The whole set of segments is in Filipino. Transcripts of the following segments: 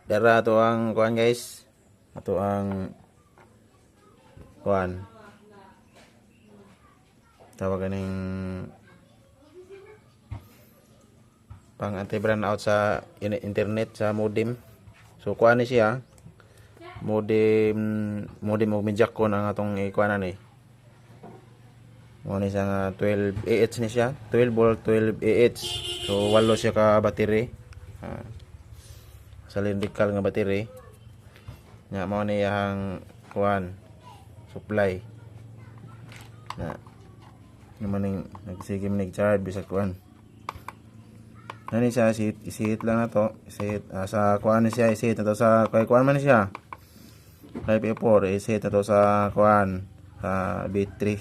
Dara ato ang kuan guys. Ato ang kuan. Tawag ganing pang anti brownout sa internet sa modem. So kuan ni siya. Modem og Mediacom ang atong ikuanan ni. Mo ni sa 12 AH ni siya, 12 volt 12 AH. So walo siya ka battery. Cylindrical nga battery. Nya mao ni ang kuan supply. Na naman ning nagsige man nag-charge bisag kuan. Nani siya isit lang na to. Isit sa kuan ni siya isit na to sa kay kuan man ni siya. Type A4 isit na to sa kuan sa battery.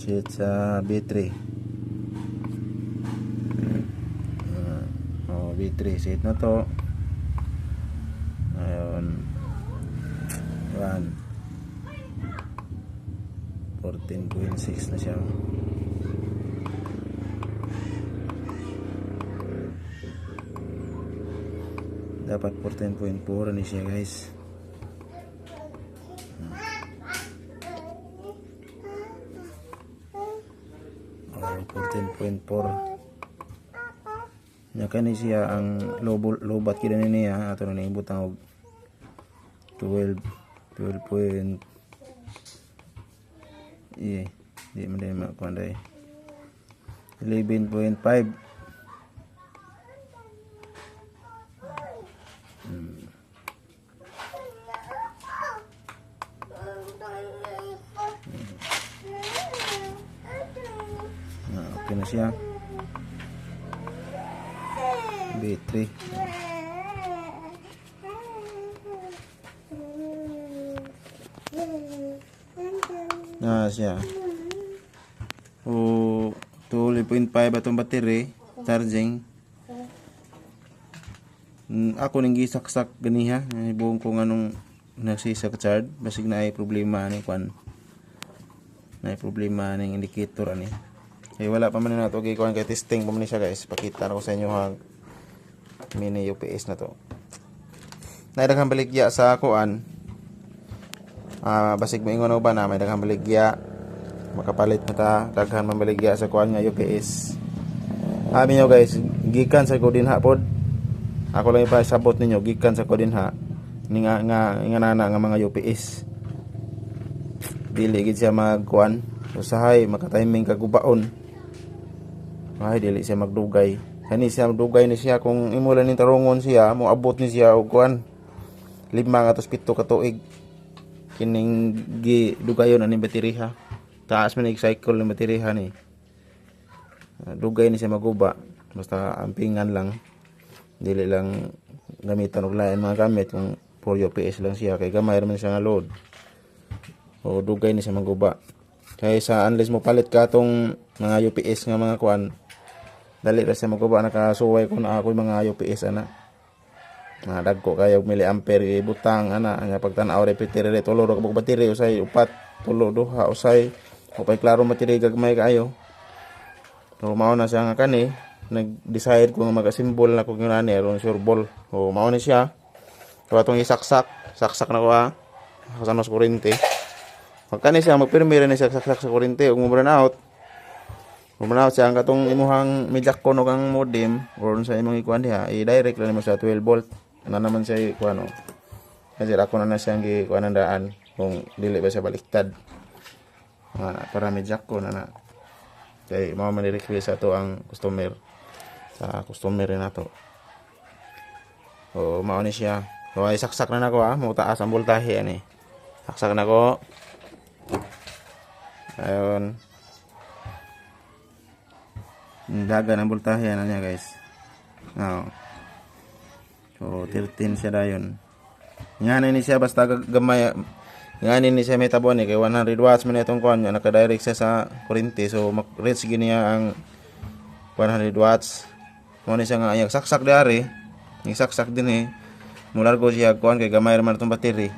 Isit sa battery. battery isit na to. Ayun. Kuan 14.6 na siya. Dapat 14.4 ni siya guys. 14.4 nya kani siya ang lobat kida niya ato na ibutang og 12 point di man din makuan dai 11.5 okay na siya battery na siya 12.5 atong battery charging. Ako ning gisaksak ganiha buong ko nganong nagsisak charge basig na ay problema ni kwan na ay problema ning indicator ani kay wala pa man nato gi kwan kay testing pa man siya guys. Pakita ko sa inyo ha mini UPS na to na daghang baligya sa kuan basig moingon ba na may daghang baligya makapalit na ta daghan man baligya sa kuan nga UPS. Amin nyo guys gikan sa kodinha pod ako lang ipasabot ninyo gikan sa kodinha nga nana nga mga UPS dili gid siya magkuan usahay makatiming kagubaon ay dili siya magdugay kani siya magdugay ni siya kung imo lang ni tarungon siya mo abot ni siya og kuan 5 atos 7 ka tuig kining gidugayon ani baterya taas man cycle ng baterya ni dugay ni siya maguba basta ampingan lang dili lang gamitan og lain mga gamit kung 4 UPS lang siya kay gamay man siya nga load o dugay ni siya maguba kay sa unless mo palit ka tong mga UPS nga mga kuan dali ra siya maguba nakasuway ko na ako mga UPS ana dagko kayo miliampere ibutang ana nga pagtan-aw repeater re tulo ra ka battery usay upat tulo duha usay upay klaro battery gagmay kaayo so mao na siya nga kani nag-decide ko nga mag-assemble na ko ng ani aron sure ball o mao ni siya so atong isaksak na ko sa nos kurente pagkani siya magpirmira ni siya saksak sa kurente ug mo-burn out siya ang katong imuhang Mediacom og ang modem or sa imong ikuan diha i-direct lang mo sa 12 volt ana naman siya kuan kasi ako na siya ang gikuan daan kung dili ba siya baliktad para Mediacom na kay mao man request ato ang customer sa customer na to o mao ni siya so ay saksak na nako mo taas ang voltahe ani saksak na ko ayon dagan ang voltahe na niya guys so 13 siya dayon ngani ni siya basta gamay ngani ni siya may tabon kay 100 watts man itong kuan naka-direct siya sa kurente so reach gini ang 100 watts mo ni siya nga ayag saksak diari ni saksak din mulargo siya kuan kay gamay ra man itong battery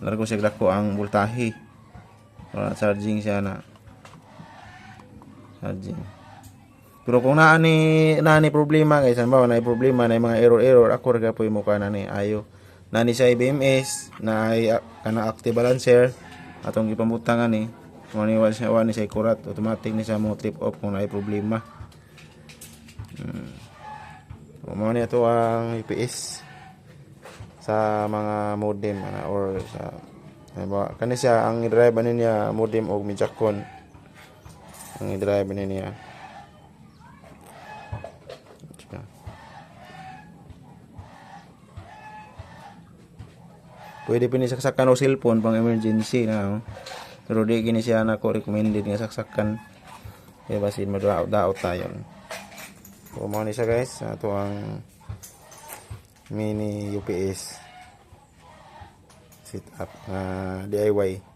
largo siya dako ang voltahe wala charging siya na charging Pero kung naani problema guys, halimbawa na problema na mga error ako ra po mo kana ni ayo. Nani sa BMS na kana active balancer atong gipamutangan ni mo ni wani sa kurat automatic ni sa mo trip off kung naay problema. Mo ni ato ang UPS sa mga modem or sa halimbawa kani siya ang i-drive niya modem og mijakon. Ang i-drive niya. Pwede pinisaksakan o cellphone pang emergency na. Pero di gini siya na ko recommended nga saksakan. Kaya basin madaot tayo. So mo ni siya guys, ato ang mini UPS setup na DIY.